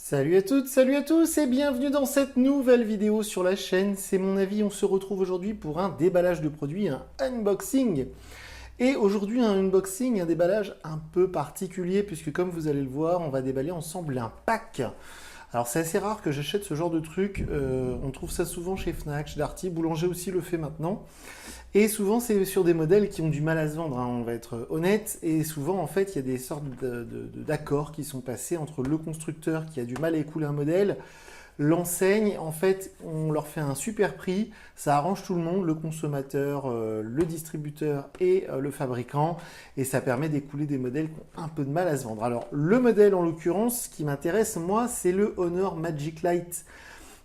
Salut à toutes, salut à tous et bienvenue dans cette nouvelle vidéo sur la chaîne. C'est mon avis, on se retrouve aujourd'hui pour un déballage de produits, un unboxing. Et aujourd'hui un unboxing, un déballage un peu particulier puisque comme vous allez le voir, on va déballer ensemble un pack. Alors c'est assez rare que j'achète ce genre de truc, on trouve ça souvent chez Fnac, chez Darty, Boulanger aussi le fait maintenant. Et souvent c'est sur des modèles qui ont du mal à se vendre, hein, on va être honnête. Et souvent en fait il y a des sortes d'accords qui sont passés entre le constructeur qui a du mal à écouler un modèle, l'enseigne, en fait on leur fait un super prix, ça arrange tout le monde, le consommateur, le distributeur et le fabricant, et ça permet d'écouler des modèles qui ont un peu de mal à se vendre. Alors le modèle en l'occurrence qui m'intéresse moi c'est le Honor Magic Light,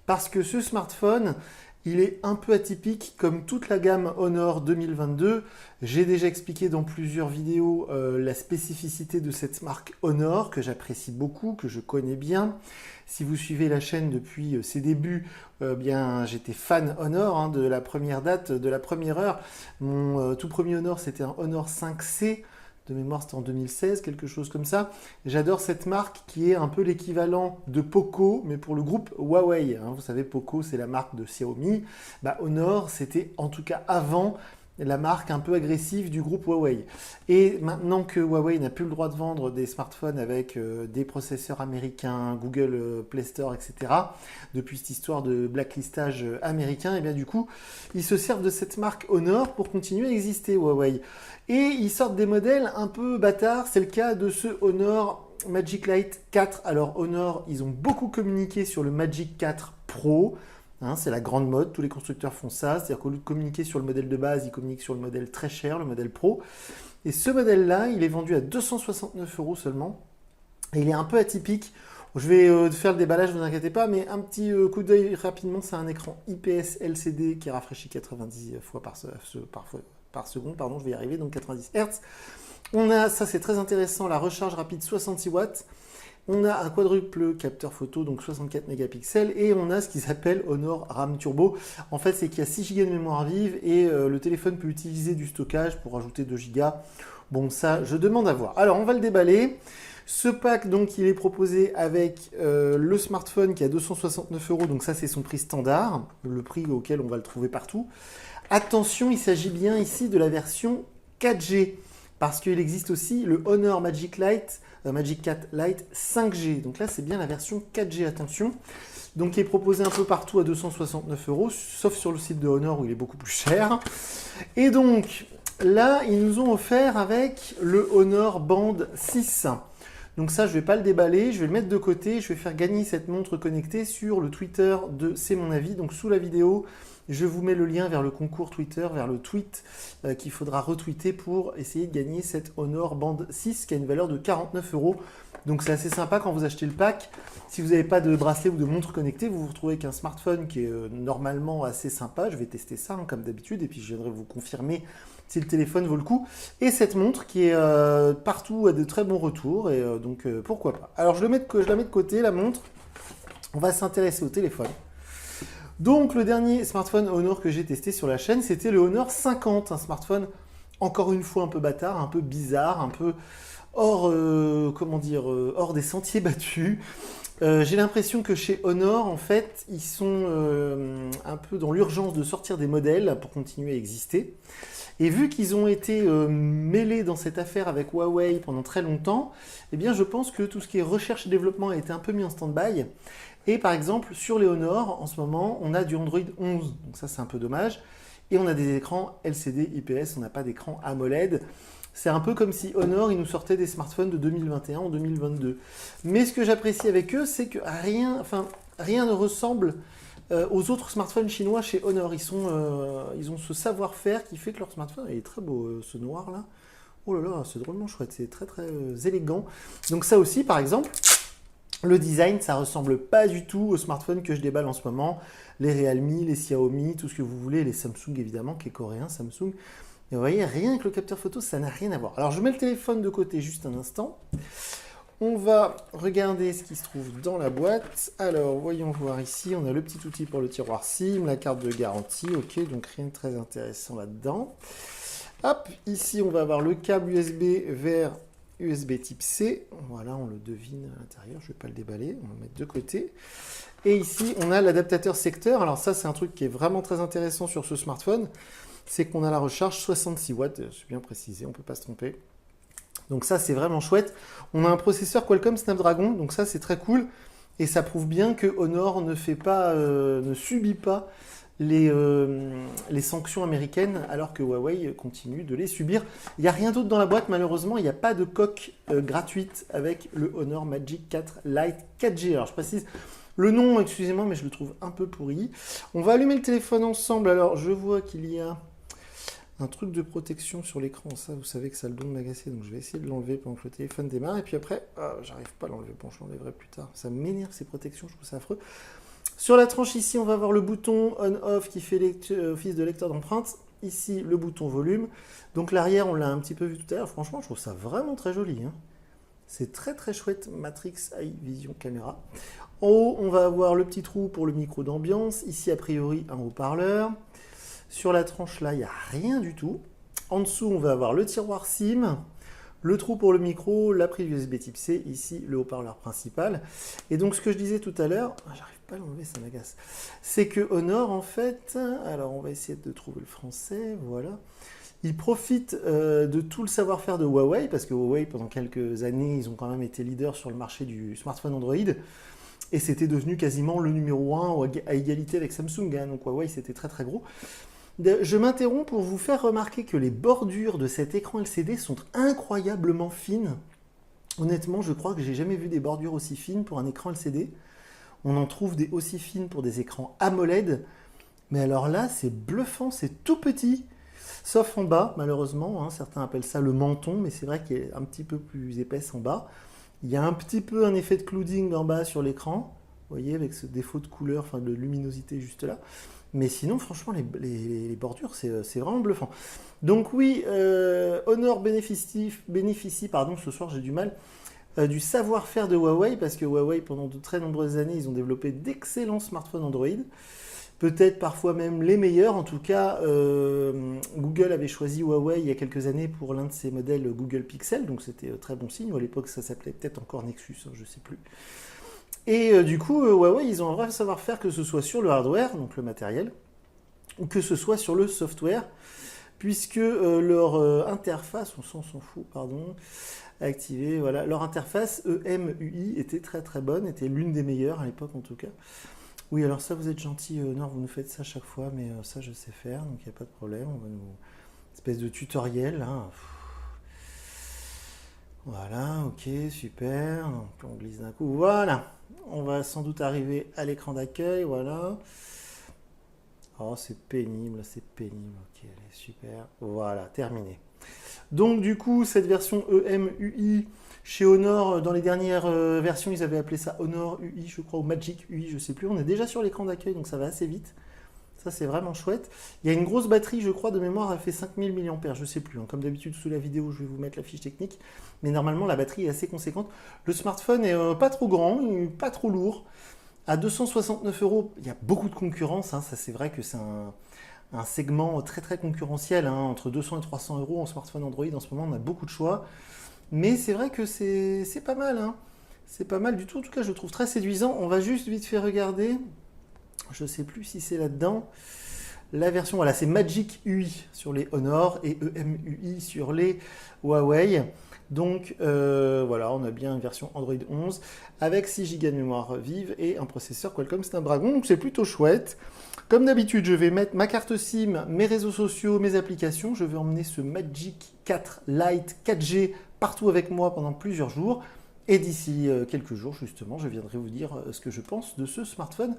parce que ce smartphone il est un peu atypique comme toute la gamme Honor 2022. J'ai déjà expliqué dans plusieurs vidéos la spécificité de cette marque Honor que j'apprécie beaucoup, que je connais bien. Si vous suivez la chaîne depuis ses débuts, bien j'étais fan Honor, hein, de la première date, de la première heure. Mon tout premier Honor c'était un Honor 5C. De mémoire, c'était en 2016, quelque chose comme ça. J'adore cette marque qui est un peu l'équivalent de Poco, mais pour le groupe Huawei. Hein. Vous savez, Poco, c'est la marque de Xiaomi. Bah, Honor, c'était en tout cas avant la marque un peu agressive du groupe Huawei. Et maintenant que Huawei n'a plus le droit de vendre des smartphones avec des processeurs américains, Google Play Store, etc., depuis cette histoire de blacklistage américain, et bien du coup, ils se servent de cette marque Honor pour continuer à exister, Huawei. Et ils sortent des modèles un peu bâtards, c'est le cas de ce Honor Magic Light 4. Alors Honor, ils ont beaucoup communiqué sur le Magic 4 Pro. Hein, c'est la grande mode, tous les constructeurs font ça, c'est-à-dire qu'au lieu de communiquer sur le modèle de base, ils communiquent sur le modèle très cher, le modèle Pro. Et ce modèle-là, il est vendu à 269 € seulement. Et il est un peu atypique. Je vais faire le déballage, ne vous inquiétez pas, mais un petit coup d'œil rapidement, c'est un écran IPS LCD qui rafraîchit 90 fois par seconde, pardon, je vais y arriver, donc 90 Hz. On a, ça c'est très intéressant, la recharge rapide 66 watts. On a un quadruple capteur photo, donc 64 mégapixels, et on a ce qu'ils appellent Honor RAM Turbo. En fait, c'est qu'il y a 6 Go de mémoire vive, et le téléphone peut utiliser du stockage pour ajouter 2 Go. Bon, ça, je demande à voir. Alors, on va le déballer. Ce pack, donc, il est proposé avec le smartphone qui est à 269 €, donc ça, c'est son prix standard, le prix auquel on va le trouver partout. Attention, il s'agit bien ici de la version 4G, parce qu'il existe aussi le Honor Magic Light, Magic 4 Lite 5G. Donc là, c'est bien la version 4G, attention. Donc, qui est proposé un peu partout à 269 €, sauf sur le site de Honor où il est beaucoup plus cher. Et donc, là, ils nous ont offert avec le Honor Band 6. Donc ça, je ne vais pas le déballer, je vais le mettre de côté, je vais faire gagner cette montre connectée sur le Twitter de C'est mon avis. Donc sous la vidéo, je vous mets le lien vers le concours Twitter, vers le tweet qu'il faudra retweeter pour essayer de gagner cette Honor Band 6 qui a une valeur de 49 €. Donc c'est assez sympa quand vous achetez le pack. Si vous n'avez pas de bracelet ou de montre connectée, vous vous retrouvez avec un smartphone qui est normalement assez sympa. Je vais tester ça hein, comme d'habitude et puis je viendrai vous confirmer si le téléphone vaut le coup. Et cette montre qui est partout à de très bons retours et donc pourquoi pas. Alors je la mets de côté la montre. On va s'intéresser au téléphone. Donc le dernier smartphone Honor que j'ai testé sur la chaîne, c'était le Honor 50, un smartphone encore une fois un peu bâtard, un peu bizarre, un peu hors, hors des sentiers battus. J'ai l'impression que chez Honor, en fait, ils sont un peu dans l'urgence de sortir des modèles pour continuer à exister. Et vu qu'ils ont été mêlés dans cette affaire avec Huawei pendant très longtemps, eh bien je pense que tout ce qui est recherche et développement a été un peu mis en stand-by. Et par exemple, sur les Honor, en ce moment, on a du Android 11, donc ça c'est un peu dommage. Et on a des écrans LCD IPS, on n'a pas d'écran AMOLED. C'est un peu comme si Honor, ils nous sortaient des smartphones de 2021 en 2022. Mais ce que j'apprécie avec eux, c'est que rien ne ressemble aux autres smartphones chinois chez Honor. Ils ont ce savoir-faire qui fait que leur smartphone, il est très beau, ce noir là. Oh là là, c'est drôlement chouette, c'est très très élégant. Donc ça aussi, par exemple, le design, ça ressemble pas du tout aux smartphones que je déballe en ce moment. Les Realme, les Xiaomi, tout ce que vous voulez, les Samsung évidemment, qui est coréen, Samsung. Et vous voyez, rien que le capteur photo, ça n'a rien à voir. Alors je mets le téléphone de côté juste un instant. On va regarder ce qui se trouve dans la boîte. Alors, voyons voir ici. On a le petit outil pour le tiroir SIM, la carte de garantie. Ok, donc rien de très intéressant là-dedans. Hop, ici, on va avoir le câble USB vers USB type C, voilà, on le devine à l'intérieur, je ne vais pas le déballer, on va le mettre de côté. Et ici, on a l'adaptateur secteur. Alors ça, c'est un truc qui est vraiment très intéressant sur ce smartphone, c'est qu'on a la recharge 66 watts, c'est bien précisé, on ne peut pas se tromper. Donc ça, c'est vraiment chouette. On a un processeur Qualcomm Snapdragon, donc ça, c'est très cool. Et ça prouve bien que Honor ne subit pas les sanctions américaines, alors que Huawei continue de les subir. Il n'y a rien d'autre dans la boîte, malheureusement. Il n'y a pas de coque gratuite avec le Honor Magic 4 Lite 4G. Alors, je précise le nom, excusez-moi, mais je le trouve un peu pourri. On va allumer le téléphone ensemble. Alors, je vois qu'il y a un truc de protection sur l'écran. Ça, vous savez que ça a le don de m'agacer, donc je vais essayer de l'enlever pendant que le téléphone démarre. Et puis après, j'arrive pas à l'enlever. Bon, je l'enlèverai plus tard. Ça m'énerve, ces protections, je trouve ça affreux. Sur la tranche ici, on va avoir le bouton on-off qui fait office de lecteur d'empreintes. Ici, le bouton volume. Donc l'arrière, on l'a un petit peu vu tout à l'heure. Franchement, je trouve ça vraiment très joli, hein. C'est très très chouette, Matrix Eye Vision Caméra. En haut, on va avoir le petit trou pour le micro d'ambiance. Ici, a priori, un haut-parleur. Sur la tranche là, il n'y a rien du tout. En dessous, on va avoir le tiroir SIM, le trou pour le micro, la prise USB type C, ici le haut-parleur principal. Et donc ce que je disais tout à l'heure, j'arrive pas à l'enlever, ça m'agace, c'est que Honor en fait, alors on va essayer de trouver le français, voilà. Il profite de tout le savoir-faire de Huawei, parce que Huawei pendant quelques années, ils ont quand même été leaders sur le marché du smartphone Android. Et c'était devenu quasiment le numéro 1 à égalité avec Samsung, hein, donc Huawei c'était très très gros. Je m'interromps pour vous faire remarquer que les bordures de cet écran LCD sont incroyablement fines. Honnêtement, je crois que j'ai jamais vu des bordures aussi fines pour un écran LCD. On en trouve des aussi fines pour des écrans AMOLED. Mais alors là, c'est bluffant, c'est tout petit. Sauf en bas, malheureusement. Hein, certains appellent ça le menton, mais c'est vrai qu'il est un petit peu plus épaisse en bas. Il y a un petit peu un effet de clouding en bas sur l'écran. Vous voyez, avec ce défaut de couleur, enfin de luminosité juste là. Mais sinon, franchement, les bordures, c'est vraiment bluffant. Donc oui, Honor bénéficie, ce soir j'ai du mal, du savoir-faire de Huawei, parce que Huawei, pendant de très nombreuses années, ils ont développé d'excellents smartphones Android. Peut-être parfois même les meilleurs. En tout cas, Google avait choisi Huawei il y a quelques années pour l'un de ses modèles Google Pixel, donc c'était très bon signe. À l'époque, ça s'appelait peut-être encore Nexus, hein, je ne sais plus. Et du coup, Huawei, ils ont un vrai savoir-faire, que ce soit sur le hardware, donc le matériel, ou que ce soit sur le software, puisque leur interface, on s'en fout, pardon, activée, voilà, leur interface EMUI était très très bonne, était l'une des meilleures à l'époque en tout cas. Oui, alors ça, vous êtes gentil, Honor, vous nous faites ça chaque fois, mais ça, je sais faire, donc il n'y a pas de problème. On va nous... espèce de tutoriel, hein. Voilà, ok, super. Donc on glisse d'un coup, voilà. On va sans doute arriver à l'écran d'accueil, voilà. Oh, c'est pénible, ok, allez, super. Voilà, terminé. Donc du coup, cette version EMUI chez Honor, dans les dernières versions, ils avaient appelé ça Honor UI, je crois, ou Magic UI, je sais plus. On est déjà sur l'écran d'accueil, donc ça va assez vite. Ça, c'est vraiment chouette. Il y a une grosse batterie, je crois, de mémoire, elle fait 5000 mAh, je ne sais plus. Hein. Comme d'habitude, sous la vidéo, je vais vous mettre la fiche technique. Mais normalement, la batterie est assez conséquente. Le smartphone est pas trop grand, pas trop lourd. À 269 €, il y a beaucoup de concurrence. Hein. Ça, c'est vrai que c'est un segment très très concurrentiel. Hein. Entre 200 et 300 € en smartphone Android, en ce moment, on a beaucoup de choix. Mais c'est vrai que c'est pas mal. Hein. C'est pas mal du tout. En tout cas, je le trouve très séduisant. On va juste vite fait regarder. Je ne sais plus si c'est là-dedans. La version, voilà, c'est Magic UI sur les Honor et EMUI sur les Huawei. Donc voilà, on a bien une version Android 11 avec 6 Go de mémoire vive et un processeur Qualcomm Snapdragon. Donc c'est plutôt chouette. Comme d'habitude, je vais mettre ma carte SIM, mes réseaux sociaux, mes applications. Je vais emmener ce Magic 4 Lite 4G partout avec moi pendant plusieurs jours. Et d'ici quelques jours, justement, je viendrai vous dire ce que je pense de ce smartphone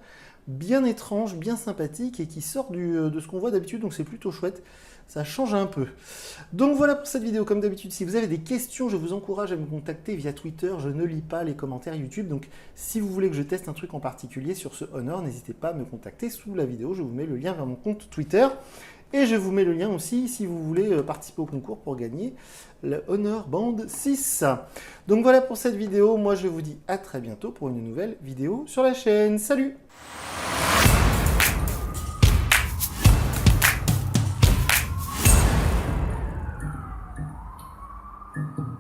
bien étrange, bien sympathique et qui sort de ce qu'on voit d'habitude, donc c'est plutôt chouette. Ça change un peu. Donc voilà pour cette vidéo. Comme d'habitude, si vous avez des questions, je vous encourage à me contacter via Twitter. Je ne lis pas les commentaires YouTube. Donc si vous voulez que je teste un truc en particulier sur ce Honor, n'hésitez pas à me contacter sous la vidéo. Je vous mets le lien vers mon compte Twitter. Et je vous mets le lien aussi si vous voulez participer au concours pour gagner le Honor Band 6. Donc voilà pour cette vidéo. Moi, je vous dis à très bientôt pour une nouvelle vidéo sur la chaîne. Salut! Thank you.